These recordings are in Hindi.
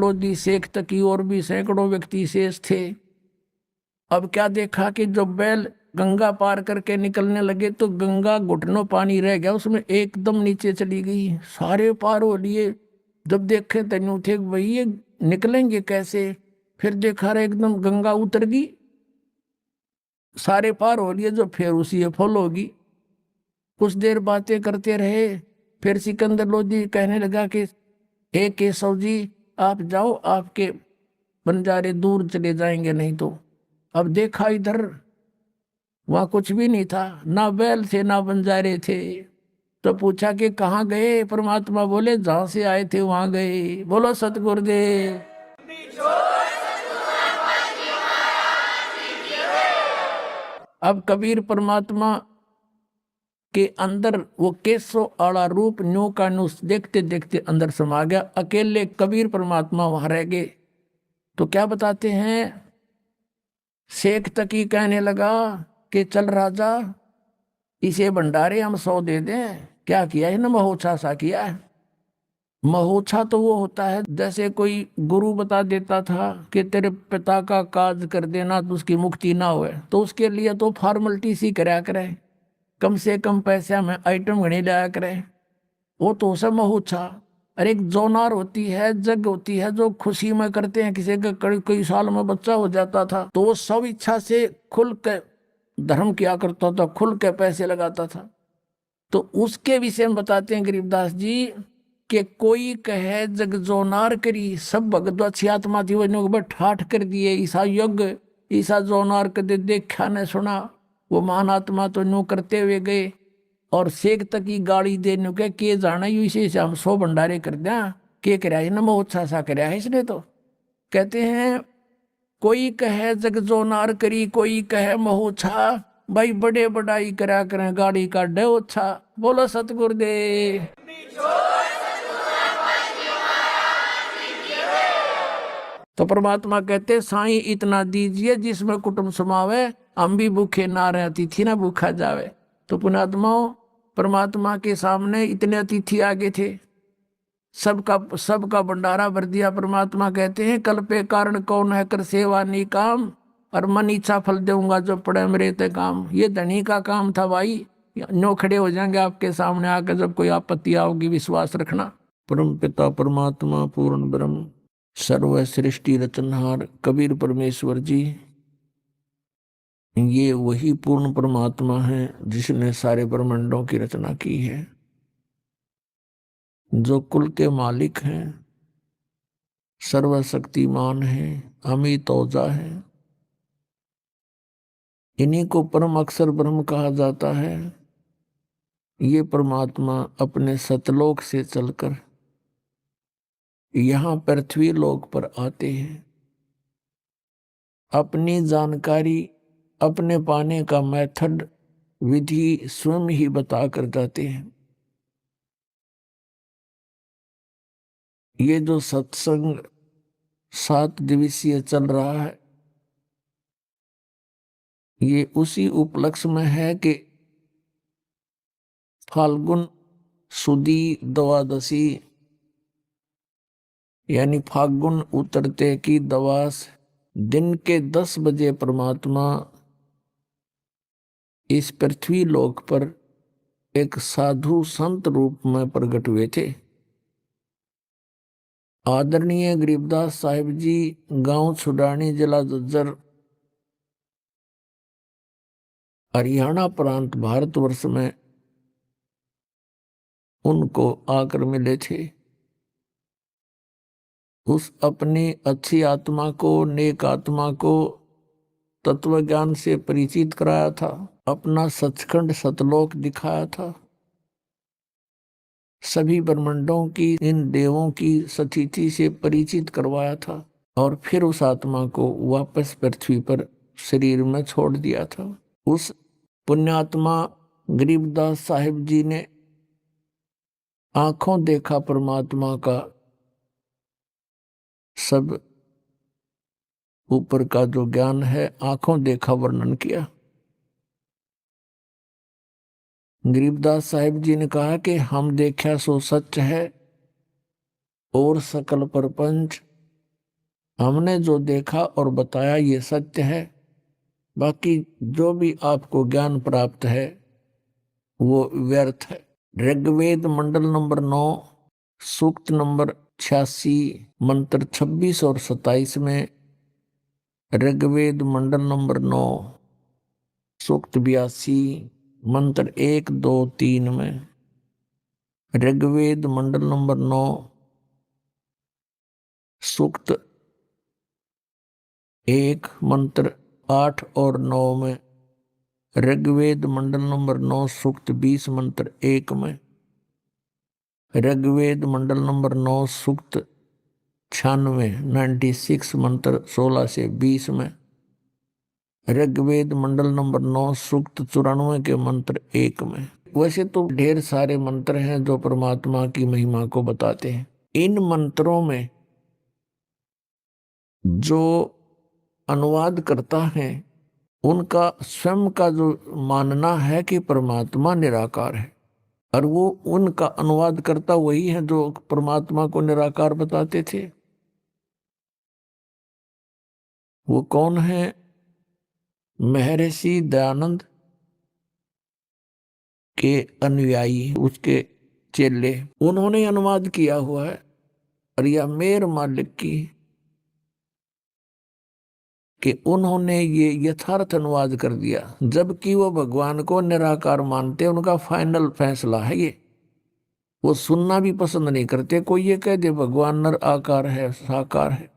लोधी, शेख तकी और भी सैकड़ों व्यक्ति शेष थे। अब क्या देखा कि जब बैल गंगा पार करके निकलने लगे तो गंगा घुटनों पानी रह गया, उसमें एकदम नीचे चली गई। सारे पार हो लिए। जब देखे तनु थे भाई ये निकलेंगे कैसे, फिर देखा रहे एकदम गंगा उतर गई, सारे पार हो लिए। जो फिर उसी फॉल होगी। कुछ देर बातें करते रहे। फिर सिकंदर लोधी कहने लगा कि हे केशव जी, आप जाओ, आपके बंजारे दूर चले जाएंगे नहीं तो। अब देखा इधर, वहां कुछ भी नहीं था, ना बैल थे ना बंजारे थे। तो पूछा कि कहाँ गए परमात्मा? बोले जहां से आए थे वहां गए। बोलो सतगुरुदेव। अब कबीर परमात्मा के अंदर वो केसो आला रूप न्यू का न्यू देखते देखते अंदर समा गया। अकेले कबीर परमात्मा वहां रह गए। तो क्या बताते हैं, शेख तकी कहने लगा कि चल राजा, इसे भंडारे हम 100 दे दें। क्या किया है ना, महोत्सा सा किया है। महोत्सा तो वो होता है जैसे कोई गुरु बता देता था कि तेरे पिता का काज कर देना तो उसकी मुक्ति ना होए, तो उसके लिए तो फॉर्मेलिटी सी कराया करे, कम से कम पैसा में आइटम घने लाया करे। वो तो सब महोत्सा। अरे एक जोनार होती है, जग होती है, जो खुशी में करते हैं। किसी का कई साल में बच्चा हो जाता था तो वो सब इच्छा से खुल के धर्म किया करता था, खुल के पैसे लगाता था। तो उसके विषय में बताते हैं गरीबदास जी कि कोई कहे जग जोनार करी, सब भगत अच्छी आत्मा थी वो ठाठ कर दिए। ईसा यज्ञ ईसा जोनार कदे देखा न सुना, वो महान आत्मा तो न्यू करते हुए गए। और शेख तक की गाड़ी देने के जाना यू इसे हम 100 भंडारे कर दिया। के कराया है ना, महोत्सा सा कराया है इसने। तो कहते हैं कोई कहे जग जोनार करी, कोई कहे महोत्सा, भाई बड़े बड़ाई करा करें गाड़ी का डे अच्छा। बोलो सतगुरुदेव। तो परमात्मा कहते साईं इतना दीजिए जिसमें कुटुंब समावे, हम भी भूखे ना रहे, अतिथि ना भूखा जावे। तो पुणात्माओं, परमात्मा के सामने इतने अतिथि आगे थे, सबका भंडारा भर दिया। परमात्मा कहते हैं कल पे कारण कौन है, कर सेवा नी काम, और मन इच्छा फल दूंगा जो पड़े मेरे ते काम। ये धनी का काम था भाई। नो खड़े हो जाएंगे आपके सामने आकर, जब कोई आपत्ति आओगी विश्वास रखना। परम पिता परमात्मा पूर्ण ब्रह्म सर्व सृष्टि रचनहार कबीर परमेश्वर जी, ये वही पूर्ण परमात्मा है जिसने सारे ब्रह्मांडों की रचना की है, जो कुल के मालिक हैं, सर्वशक्तिमान है, अमित ओजा है। इन्हीं को परम अक्षर ब्रह्म कहा जाता है। ये परमात्मा अपने सतलोक से चलकर यहाँ पृथ्वी लोक पर आते हैं। अपनी जानकारी, अपने पाने का मेथड, विधि स्वयं ही बता कर जाते हैं। ये जो सत्संग 7 दिवसीय चल रहा है, ये उसी उपलक्ष्य में है कि फाल्गुन सुदी द्वादशी यानी फाल्गुन उतरते की दवास दिन के 10 बजे परमात्मा इस पृथ्वी लोक पर एक साधु संत रूप में प्रकट हुए थे। आदरणीय गरीबदास साहिब जी, गांव छुडानी, जिला झज्जर, हरियाणा प्रांत, भारतवर्ष में उनको आकर मिले थे। उस अपनी अच्छी आत्मा को, नेक आत्मा को तत्व ज्ञान से परिचित कराया था, अपना सचखंड सतलोक दिखाया था, सभी ब्रह्मांडों की, इन देवों की सतिथि से परिचित करवाया था, और फिर उस आत्मा को वापस पृथ्वी पर शरीर में छोड़ दिया था। उस पुण्यात्मा गरीबदास साहिब जी ने आंखों देखा परमात्मा का सब ऊपर का जो ज्ञान है, आंखों देखा वर्णन किया। गरीबदास साहिब जी ने कहा कि हम देखा सो सच है और सकल परपंच हमने जो देखा और बताया ये सत्य है, बाकी जो भी आपको ज्ञान प्राप्त है वो व्यर्थ है। ऋग्वेद मंडल नंबर 9 सूक्त नंबर 86 मंत्र 26 और 27 में, ऋग्वेद मंडल नंबर 9 सूक्त 82 मंत्र 1 2 3 में, ऋग्वेद मंडल नंबर 9 सूक्त 1 मंत्र 8 और 9 में, ऋग्वेद मंडल नंबर 9 सूक्त 20 मंत्र 1 में, ऋग्वेद मंडल नंबर 9 सूक्त 96 मंत्र 16 से 20 में, ऋग्वेद मंडल नंबर 9 सूक्त 94 के मंत्र 1 में। वैसे तो ढेर सारे मंत्र हैं जो परमात्मा की महिमा को बताते हैं। इन मंत्रों में जो अनुवाद करता है उनका स्वयं का जो मानना है कि परमात्मा निराकार है, और वो उनका अनुवाद करता वही है जो परमात्मा को निराकार बताते थे। वो कौन है? महर्षि दयानंद के अनुयायी, उसके चेले, उन्होंने अनुवाद किया हुआ है। और यह मेर मालिक की कि उन्होंने ये यथार्थ अनुवाद कर दिया, जबकि वो भगवान को निराकार मानते, उनका फाइनल फैसला है ये। वो सुनना भी पसंद नहीं करते कोई ये कह दे भगवान नर आकार है साकार है।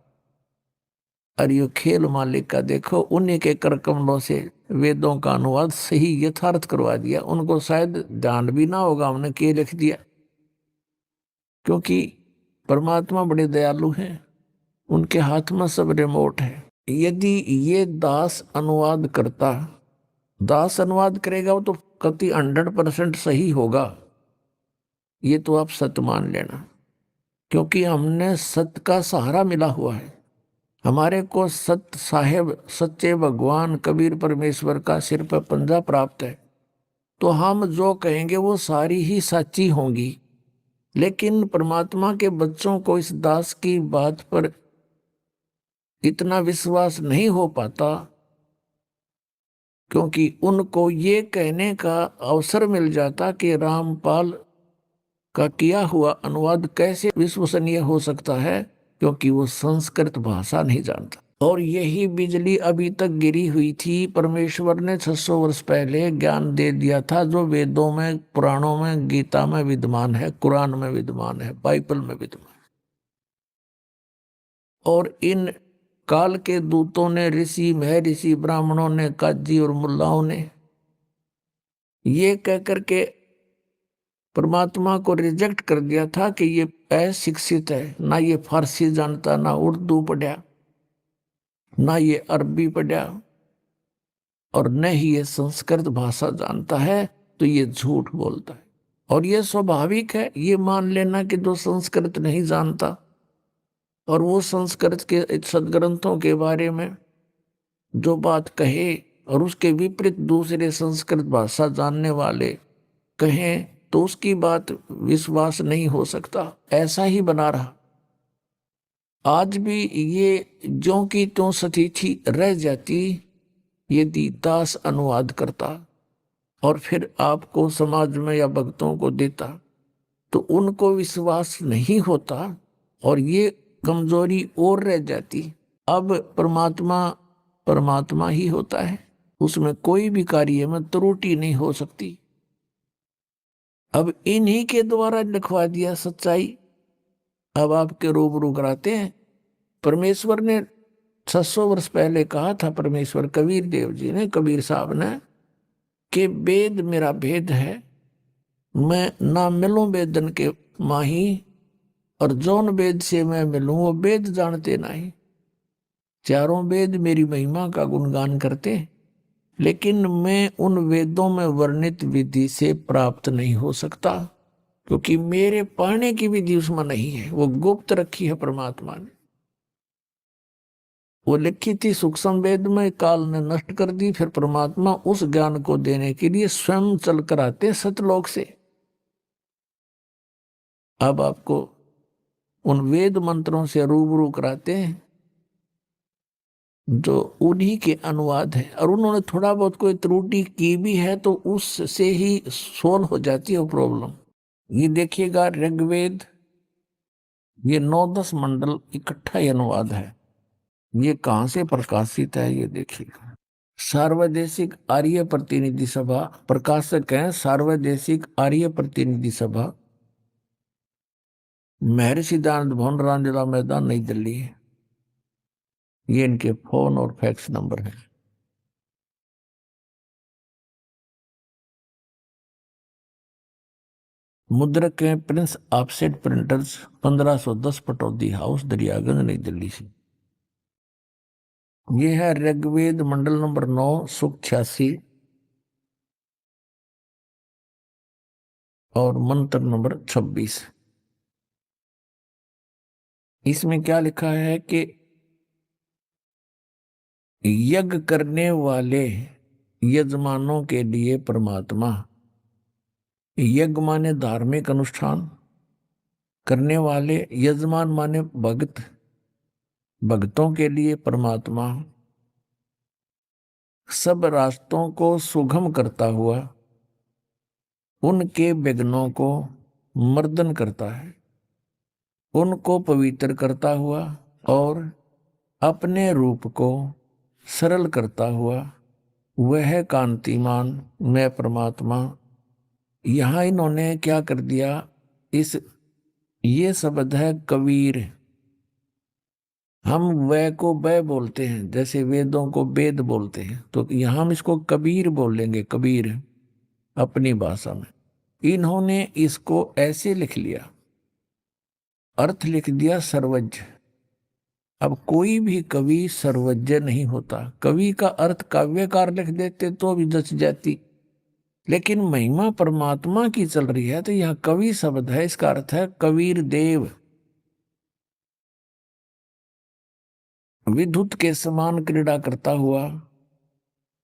और ये खेल मालिक का देखो, उन्हीं के कर कमलों से वेदों का अनुवाद सही यथार्थ करवा दिया। उनको शायद ध्यान भी ना होगा हमने के लिख दिया, क्योंकि परमात्मा बड़े दयालु हैं, उनके हाथ में सब रिमोट है। यदि ये दास अनुवाद करता, दास अनुवाद करेगा वो तो कति 100% सही होगा, ये तो आप सत्य मान लेना। क्योंकि हमने सत्य का सहारा मिला हुआ है, हमारे को सत्य साहेब सच्चे भगवान कबीर परमेश्वर का सिर पर पंजा प्राप्त है, तो हम जो कहेंगे वो सारी ही सच्ची होंगी। लेकिन परमात्मा के बच्चों को इस दास की बात पर इतना विश्वास नहीं हो पाता, क्योंकि उनको ये कहने का अवसर मिल जाता कि रामपाल का किया हुआ अनुवाद कैसे विश्वसनीय हो सकता है, क्योंकि वो संस्कृत भाषा नहीं जानता। और यही बिजली अभी तक गिरी हुई थी। परमेश्वर ने 600 वर्ष पहले ज्ञान दे दिया था, जो वेदों में, पुराणों में, गीता में विद्यमान है, कुरान में विद्यमान है, बाइबल में विद्यमान है। और इन काल के दूतों ने, ऋषि महर्षि ब्राह्मणों ने, काजी और मुल्लाओं ने ये कह करके परमात्मा को रिजेक्ट कर दिया था कि ये अशिक्षित है, ना ये फारसी जानता, ना उर्दू पढ़ा, ना ये अरबी पढ़ा, और न ही ये संस्कृत भाषा जानता है, तो ये झूठ बोलता है। और ये स्वाभाविक है ये मान लेना कि जो संस्कृत नहीं जानता और वो संस्कृत के सदग्रंथों के बारे में जो बात कहे और उसके विपरीत दूसरे संस्कृत भाषा जानने वाले कहें, तो उसकी बात विश्वास नहीं हो सकता। ऐसा ही बना रहा। आज भी ये ज्यों की त्यों स्थिति रह जाती यदि दास अनुवाद करता और फिर आपको समाज में या भक्तों को देता, तो उनको विश्वास नहीं होता और ये कमजोरी और रह जाती। अब परमात्मा परमात्मा ही होता है, उसमें कोई भी कार्य में त्रुटि नहीं हो सकती। अब इन्हीं के द्वारा लिखवा दिया सच्चाई, अब आपके रूबरू कराते हैं। परमेश्वर ने 600 वर्ष पहले कहा था, परमेश्वर कबीर देव जी ने, कबीर साहब ने, कि वेद मेरा भेद है, मैं ना मिलूं वेदन के माही, और जौन वेद से मैं मिलूं वो वेद जानते नहीं। चारों वेद मेरी महिमा का गुणगान करते, लेकिन मैं उन वेदों में वर्णित विधि से प्राप्त नहीं हो सकता, क्योंकि मेरे पढ़ने की विधि उसमें नहीं है, वो गुप्त रखी है परमात्मा ने। वो लिखी थी सूक्ष्म वेद में, काल ने नष्ट कर दी। फिर परमात्मा उस ज्ञान को देने के लिए स्वयं चल कर आते सतलोक से। अब आपको उन वेद मंत्रों से रूबरू कराते हैं जो उन्हीं के अनुवाद है, और उन्होंने थोड़ा बहुत कोई त्रुटि की भी है तो उससे ही सोल्व हो जाती है वो प्रॉब्लम। ये देखिएगा ऋग्वेद, ये 9-10 मंडल इकट्ठा ही अनुवाद है। ये कहाँ से प्रकाशित है ये देखिएगा। सार्वदेशिक आर्य प्रतिनिधि सभा, प्रकाशक हैं सार्वदेशिक आर्य प्रतिनिधि सभा, महर्षि दयानंद भवन, रामलीला मैदान, नई दिल्ली। ये इनके फोन और फैक्स नंबर है। मुद्रक हैं Prince offset printers, 1510 Pataudi house, Daryaganj, नई दिल्ली से। ये है ऋग्वेद मंडल नंबर 9, सूक्त 86 और मंत्र नंबर 26। इसमें क्या लिखा है कि यज्ञ करने वाले यजमानों के लिए परमात्मा, यज्ञ माने धार्मिक अनुष्ठान करने वाले, यजमान माने भक्त, भक्तों के लिए परमात्मा सब रास्तों को सुगम करता हुआ उनके विघ्नों को मर्दन करता है, उनको पवित्र करता हुआ और अपने रूप को सरल करता हुआ वह कांतिमान मैं परमात्मा। यहां इन्होंने क्या कर दिया, इस ये शब्द है कबीर। हम वह को वह बोलते हैं, जैसे वेदों को वेद बोलते हैं, तो यहां हम इसको कबीर बोलेंगे, कबीर अपनी भाषा में। इन्होंने इसको ऐसे लिख लिया, अर्थ लिख दिया सर्वज्ञ। अब कोई भी कवि सर्वज्ञ नहीं होता, कवि का अर्थ काव्यकार लिख देते तो भी जच जाती, लेकिन महिमा परमात्मा की चल रही है तो यह कवि शब्द है, इसका अर्थ है कबीर देव। विद्युत के समान क्रीड़ा करता हुआ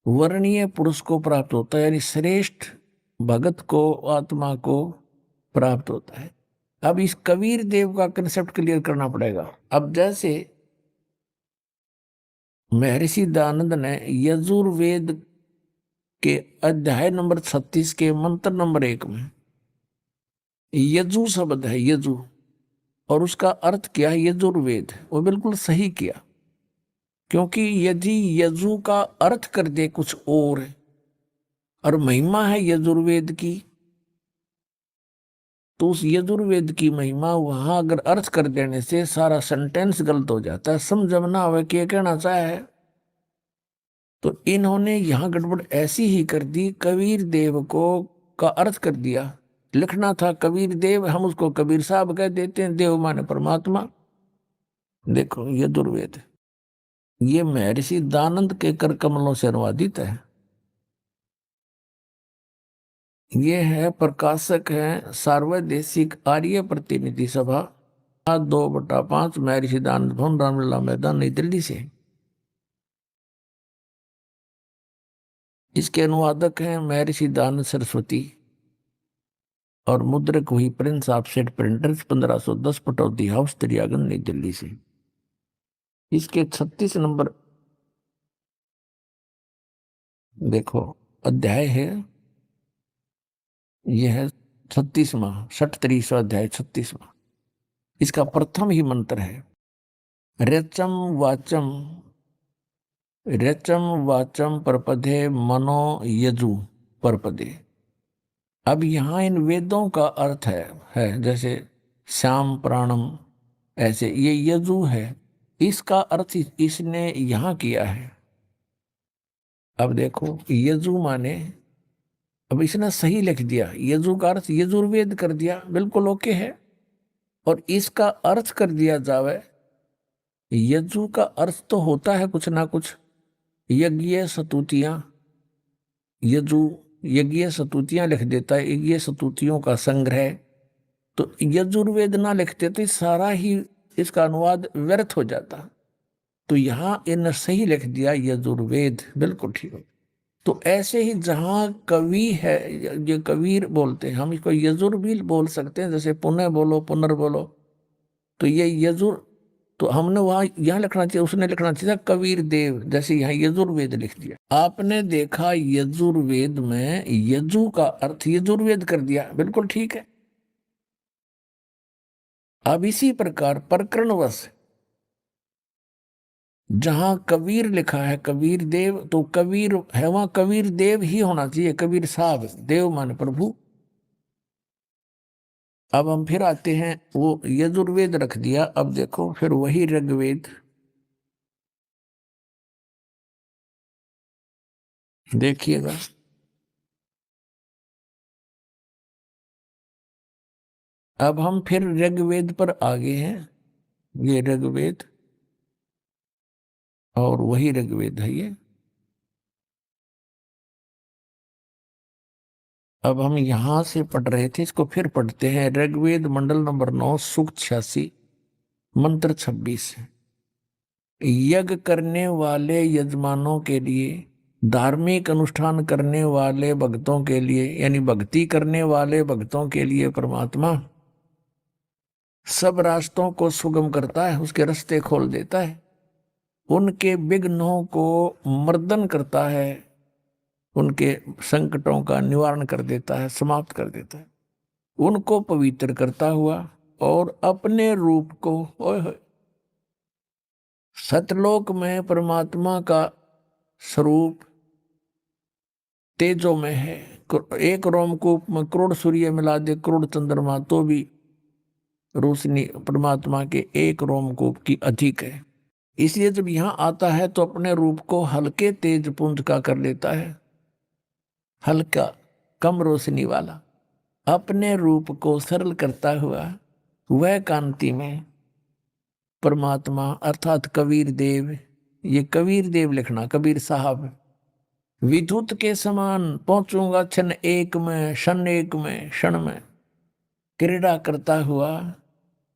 वर्णीय पुरुष को प्राप्त होता है, यानी श्रेष्ठ भगत को, आत्मा को प्राप्त होता है। अब इस कबीर देव का कंसेप्ट क्लियर करना पड़ेगा। अब जैसे महर्षि दयानंद ने यजुर्वेद के अध्याय नंबर 36 के मंत्र नंबर 1 में यजु शब्द है, यजु, और उसका अर्थ क्या है यजुर्वेद, वो बिल्कुल सही किया। क्योंकि यदि यजु का अर्थ कर दे कुछ और महिमा है यजुर्वेद की, तो उस यजुर्वेद की महिमा वहां अगर अर्थ कर देने से सारा सेंटेंस गलत हो जाता है, समझ में ना आवे क्या कहना चाहे है। तो इन्होंने यहां गड़बड़ ऐसी ही कर दी, कबीर देव को का अर्थ कर दिया। लिखना था कबीर देव, हम उसको कबीर साहब कह देते हैं, देव माने परमात्मा। देखो यजुर्वेद ये महर्षि दानंद के कर कमलों से अनुवादित है। ये है प्रकाशक है सार्वदेशिक आर्य प्रतिनिधि सभा, 2/5 महर्षि दानंद भवन, रामलीला मैदान, नई दिल्ली से। इसके अनुवादक हैं महर्षि दानंद सरस्वती और मुद्रक हुई Prince offset printers, 1510 Pataudi house, Daryaganj, नई दिल्ली से। इसके 36 नंबर देखो अध्याय है, यह है 36वां, 37वां अध्याय, 36वां। इसका प्रथम ही मंत्र है रेचम वाचम, रेचम वाचम परपदे मनो यजु परपदे। अब यहां इन वेदों का अर्थ है जैसे श्याम प्राणम, ऐसे ये यजु है, इसका अर्थ इसने यहां किया है। अब देखो यजु माने, अब इसने सही लिख दिया, यजु का अर्थ यजुर्वेद कर दिया, बिल्कुल ओके है। और इसका अर्थ कर दिया जावे, यजु का अर्थ तो होता है कुछ ना कुछ, यज्ञ स्तुतियां, यजु यज्ञ स्तुतियां लिख देता है, यज्ञ स्तुतियों का संग्रह। तो यजुर्वेद ना लिखते तो सारा ही इसका अनुवाद व्यर्थ हो जाता। तो यहां इन सही लिख दिया यजुर्वेद, बिल्कुल ठीक है। तो ऐसे ही जहां कवि है, ये कबीर बोलते हैं, हम इसको यजुर भी बोल सकते हैं, जैसे पुनः बोलो पुनर् बोलो। तो ये यजुर तो हमने वहां यहाँ लिखना चाहिए, उसने लिखना चाहिए था कबीर देव, जैसे यहाँ यजुर्वेद लिख दिया। आपने देखा यजुर्वेद में यजु का अर्थ यजुर्वेद कर दिया, बिल्कुल ठीक है। अब इसी प्रकार प्रकरणवश जहां कबीर लिखा है कबीर देव, तो कबीर है वहां कबीर देव ही होना चाहिए, कबीर साहब, देव मान प्रभु। अब हम फिर आते हैं, वो यजुर्वेद रख दिया, अब देखो फिर वही ऋग्वेद, देखिएगा। अब हम फिर ऋग्वेद पर आ गए हैं, ये ऋग्वेद और वही ऋग्वेद है ये। अब हम यहां से पढ़ रहे थे, इसको फिर पढ़ते हैं। ऋग्वेद मंडल नंबर 9 सूक्त 86 मंत्र 26। यज्ञ करने वाले यजमानों के लिए, धार्मिक अनुष्ठान करने वाले भक्तों के लिए, यानी भक्ति करने वाले भक्तों के लिए परमात्मा सब रास्तों को सुगम करता है, उसके रास्ते खोल देता है, उनके विघ्नों को मर्दन करता है, उनके संकटों का निवारण कर देता है, समाप्त कर देता है, उनको पवित्र करता हुआ और अपने रूप को, ओए होए, सतलोक में परमात्मा का स्वरूप तेजो में है। एक रोमकूप में करोड़ सूर्य मिला दे, करोड़ चंद्रमा, तो भी रोशनी परमात्मा के एक रोमकूप की अधिक है। इसलिए जब यहां आता है तो अपने रूप को हल्के तेज पुंज का कर लेता है, हल्का कम रोशनी वाला, अपने रूप को सरल करता हुआ वह कांति में परमात्मा अर्थात कबीर देव, ये कबीर देव लिखना, कबीर साहब, विद्युत के समान पहुंचूंगा क्षण एक में, क्षण एक में, क्षण में क्रीड़ा करता हुआ,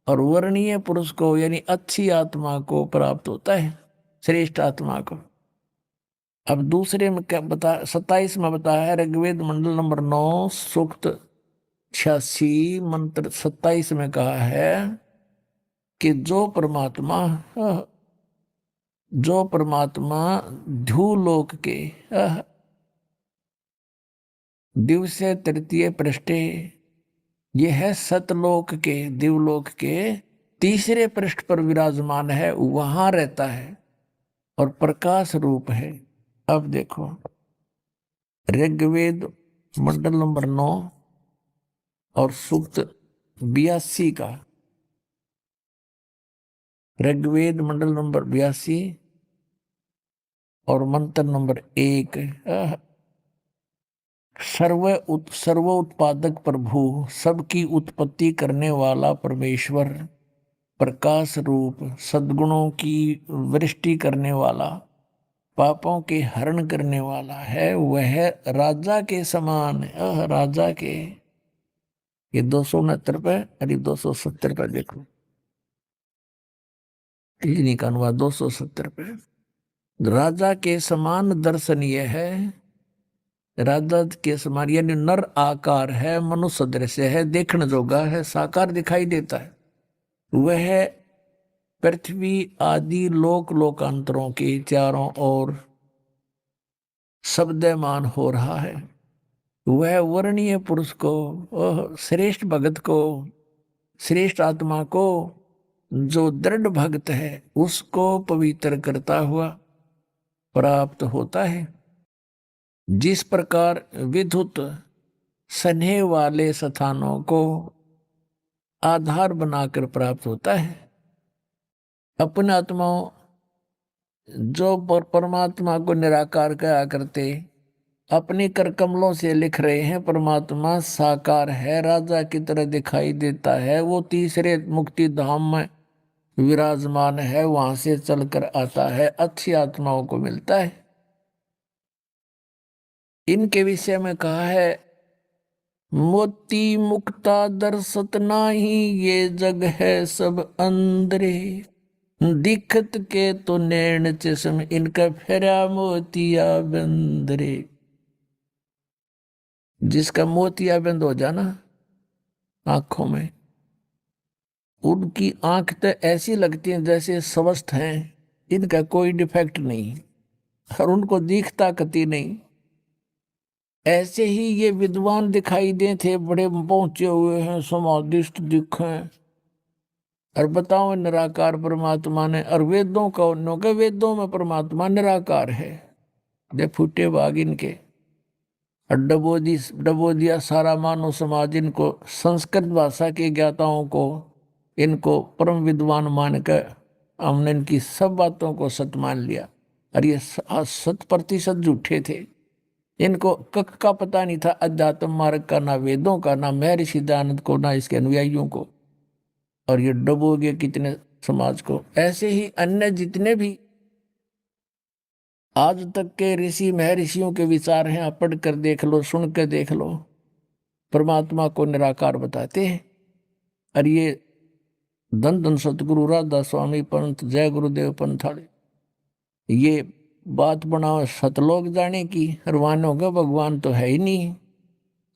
और वर्णीय पुरुष को यानी अच्छी आत्मा को प्राप्त होता है, श्रेष्ठ आत्मा को। अब दूसरे में क्या बता, 27 में बताया है, ऋग्वेद मंडल नंबर 9 सूक्त 86 मंत्र 27 में कहा है कि जो परमात्मा ध्यूलोक के दिवसे तृतीय पृष्ठे, ये है सतलोक के, दिवलोक के तीसरे पृष्ठ पर विराजमान है, वहां रहता है और प्रकाश रूप है। अब देखो ऋग्वेद मंडल नंबर 9 और सूक्त 82 का, ऋग्वेद मंडल नंबर 82 और मंत्र नंबर 1। सर्व उत्पादक प्रभु, सबकी उत्पत्ति करने वाला परमेश्वर, प्रकाश रूप, सद्गुणों की वृष्टि करने वाला, पापों के हरण करने वाला है, वह राजा के समान, राजा के, ये 269 पे, अरे 270 पे देखो, इन्हीं का अनुवाद 270 पे। राजा के समान दर्शनीय है, राजा के समान यानी नर आकार है, मनुष्य दृश्य है, देखने जोगा है, साकार दिखाई देता है, वह पृथ्वी आदि लोकांतरों के चारों ओर शब्दमान हो रहा है। वह वर्णीय पुरुष को, श्रेष्ठ भगत को, श्रेष्ठ आत्मा को, जो दृढ़ भक्त है उसको पवित्र करता हुआ प्राप्त होता है। जिस प्रकार विद्युत स्नेह वाले स्थानों को आधार बनाकर प्राप्त होता है, अपने आत्माओं जो परमात्मा को निराकार कहा करते अपने कर कमलों से लिख रहे हैं, परमात्मा साकार है, राजा की तरह दिखाई देता है, वो तीसरे मुक्ति धाम में विराजमान है, वहां से चलकर आता है, अच्छी आत्माओं को मिलता है। इनके विषय में कहा है, मोती मुक्ता दर्शत नाही, ये जग है सब अंधरे, दिखत के तो नैन चश्म, इनका फेरा मोतिया बंदरे। जिसका मोतिया बंद हो जाना आंखों में, उनकी आंख तो ऐसी लगती है जैसे स्वस्थ हैं, इनका कोई डिफेक्ट नहीं, और उनको दिखता कति नहीं। ऐसे ही ये विद्वान दिखाई दे थे, बड़े पहुंचे हुए हैं, समाधिष्ट दिखे, और बताओ निराकार परमात्मा ने, और वेदों का उन्हों के वेदों में परमात्मा निराकार है। दे फूटे बाग इनके, और डबो दिया सारा मानव समाज इनको, संस्कृत भाषा के ज्ञाताओं को, इनको परम विद्वान मानकर हमने इनकी सब बातों को सत्य मान लिया। और ये 100% झूठे थे। इनको कख का पता नहीं था, अध्यात्म मार्ग का, ना वेदों का, ना महर्षि दयानंद को, ना इसके अनुयायियों को। और ये डुबो गए कितने समाज को। ऐसे ही अन्य जितने भी आज तक के ऋषि महर्षियों के विचार हैं, आप पढ़ कर देख लो, सुन कर देख लो, परमात्मा को निराकार बताते हैं। और ये धन धन सतगुरु राधा स्वामी पंथ, जय गुरुदेव पंथाड़े, ये बात बनाओ सतलोक जाने की। रवानों का भगवान तो है ही नहीं,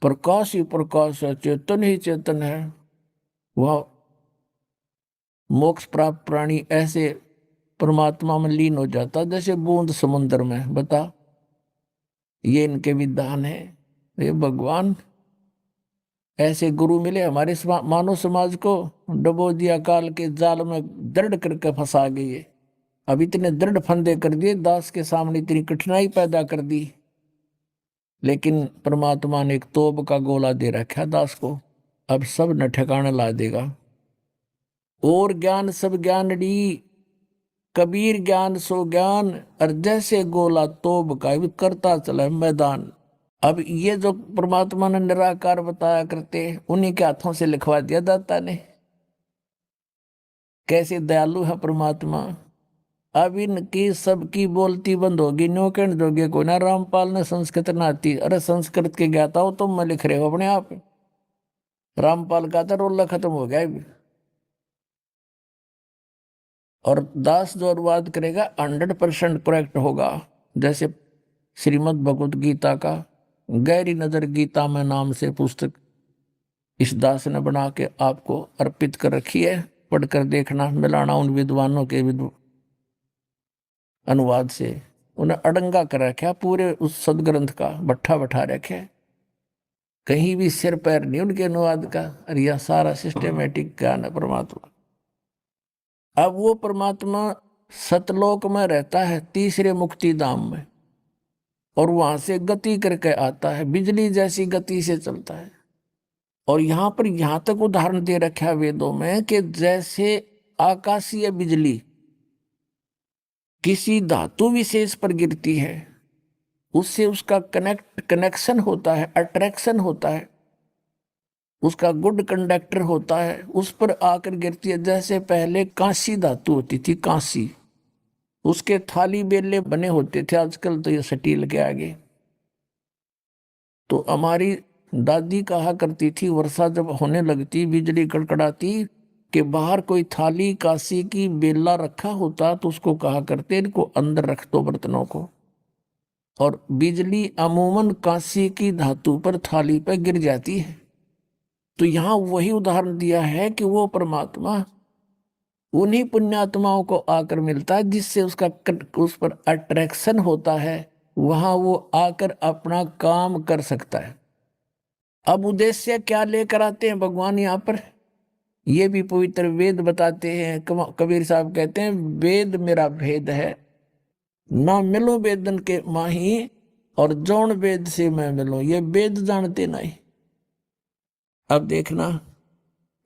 प्रकाश ही प्रकाश है, चेतन ही चेतन है। वह मोक्ष प्राप्त प्राणी ऐसे परमात्मा में लीन हो जाता जैसे बूंद समुद्र में। बता, ये इनके विधान है। ये भगवान ऐसे गुरु मिले हमारे मानव समाज को, डुबो दिया काल के जाल में, दृढ़ करके फंसा गए। अब इतने दृढ़ फंदे कर दिए, दास के सामने इतनी कठिनाई पैदा कर दी, लेकिन परमात्मा ने एक तोप का गोला दे रखा दास को, अब सब न ठिकाना ला देगा। और ज्ञान सब ज्ञान डी, कबीर ज्ञान सो ज्ञान, और जैसे गोला तोप का भी करता चला मैदान। अब ये जो परमात्मा ने निराकार बताया करते, उन्हीं के हाथों से लिखवा दिया दाता ने। कैसे दयालु है परमात्मा। अब इनकी सबकी बोलती बंद होगी, नो कहने दोगे कोई ना, रामपाल ने संस्कृत ना आती। अरे संस्कृत के ज्ञाता हो तुम, मैं लिख रहे हो अपने आप। रामपाल का था रोल्ला खत्म हो गया अभी। और दास जो अनुवाद करेगा 100% करेक्ट होगा। जैसे श्रीमद् भगवत गीता का गहरी नजर गीता में नाम से पुस्तक इस दास ने बना के आपको अर्पित कर रखी है। पढ़कर देखना, मिलाना उन विद्वानों के अनुवाद से। उन्हें अड़ंगा कर रखा पूरे उस सदग्रंथ का, भट्ठा बैठा रखे, कहीं भी सिर पैर नहीं उनके अनुवाद का। और यह सारा सिस्टमेटिक ज्ञान है परमात्मा। अब वो परमात्मा सतलोक में रहता है, तीसरे मुक्ति धाम में, और वहां से गति करके आता है, बिजली जैसी गति से चलता है। और यहां पर यहां तक उदाहरण दे रखा है वेदों में कि जैसे आकाशीय बिजली किसी धातु विशेष पर गिरती है, उससे उसका कनेक्शन होता है, अट्रैक्शन होता है, उसका गुड कंडक्टर होता है, उस पर आकर गिरती है। जैसे पहले कांसी धातु होती थी, कांसी, उसके थाली बेले बने होते थे, आजकल तो ये स्टील के आगे। तो हमारी दादी कहा करती थी, वर्षा जब होने लगती, बिजली कड़कड़ाती, कि बाहर कोई थाली कांसी की बेला रखा होता तो उसको कहा करते, इनको अंदर रख दो बर्तनों को। और बिजली अमूमन कांसी की धातु पर, थाली पर गिर जाती है। तो यहां वही उदाहरण दिया है कि वो परमात्मा उन्हीं पुण्यात्माओं को आकर मिलता है जिससे उसका उस पर अट्रैक्शन होता है, वहां वो आकर अपना काम कर सकता है। अब उद्देश्य क्या लेकर आते हैं भगवान यहाँ पर, ये भी पवित्र वेद बताते हैं। कबीर साहब कहते हैं, वेद मेरा भेद है, ना मिलो वेदन के माही, और जौन वेद से मैं मिलूं, ये वेद जानते नहीं। अब देखना,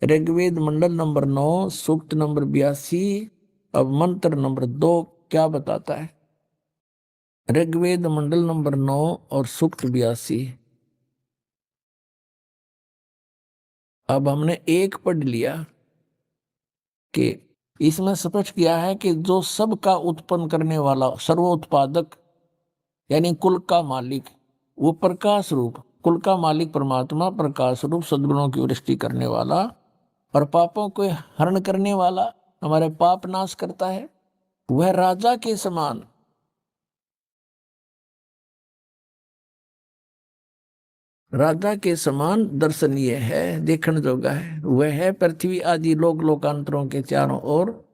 ऋग्वेद मंडल नंबर 9 सूक्त नंबर 82, अब मंत्र नंबर 2 क्या बताता है। ऋग्वेद मंडल नंबर 9 और सूक्त 82। अब हमने एक पढ़ लिया कि इसमें स्पष्ट किया है कि जो सबका उत्पन्न करने वाला सर्वोत्पादक, यानी कुल का मालिक, वो प्रकाश रूप, कुल का मालिक परमात्मा प्रकाश रूप सद्गुणों की वृष्टि करने वाला और पापों को हरण करने वाला, हमारे पाप नाश करता है, वह राजा के समान राधा के समान दर्शनीय है, देखण जोगा है। वह है पृथ्वी आदि लोक लोकांतरों के चारों ओर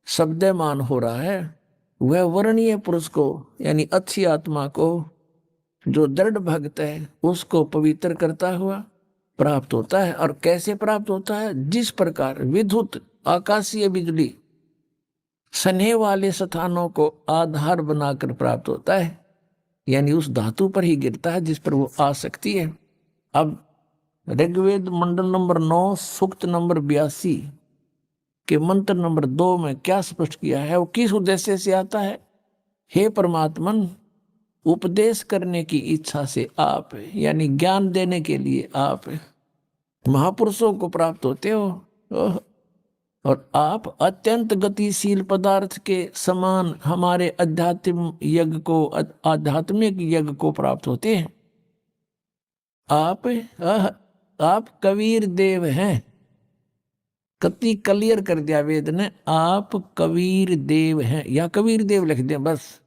शब्दमान हो रहा है। वह वर्णीय पुरुष को यानी अच्छी आत्मा को, जो दृढ़ भक्त है, उसको पवित्र करता हुआ प्राप्त होता है। और कैसे प्राप्त होता है? जिस प्रकार विद्युत आकाशीय बिजली स्नेह वाले स्थानों को आधार बनाकर प्राप्त होता है, यानी उस धातु पर ही गिरता है जिस पर वो आ सकती है। अब ऋग्वेद मंडल नंबर 9 सूक्त नंबर 82 के मंत्र नंबर 2 में क्या स्पष्ट किया है? वो किस उद्देश्य से आता है? हे परमात्मन, उपदेश करने की इच्छा से आप, यानी ज्ञान देने के लिए आप महापुरुषों को प्राप्त होते हो। और आप अत्यंत गतिशील पदार्थ के समान हमारे आध्यात्मिक यज्ञ को प्राप्त होते हैं। आप कबीर देव हैं। कति क्लियर कर दिया वेद ने, आप कबीर देव हैं, या कबीर देव लिख दिया बस।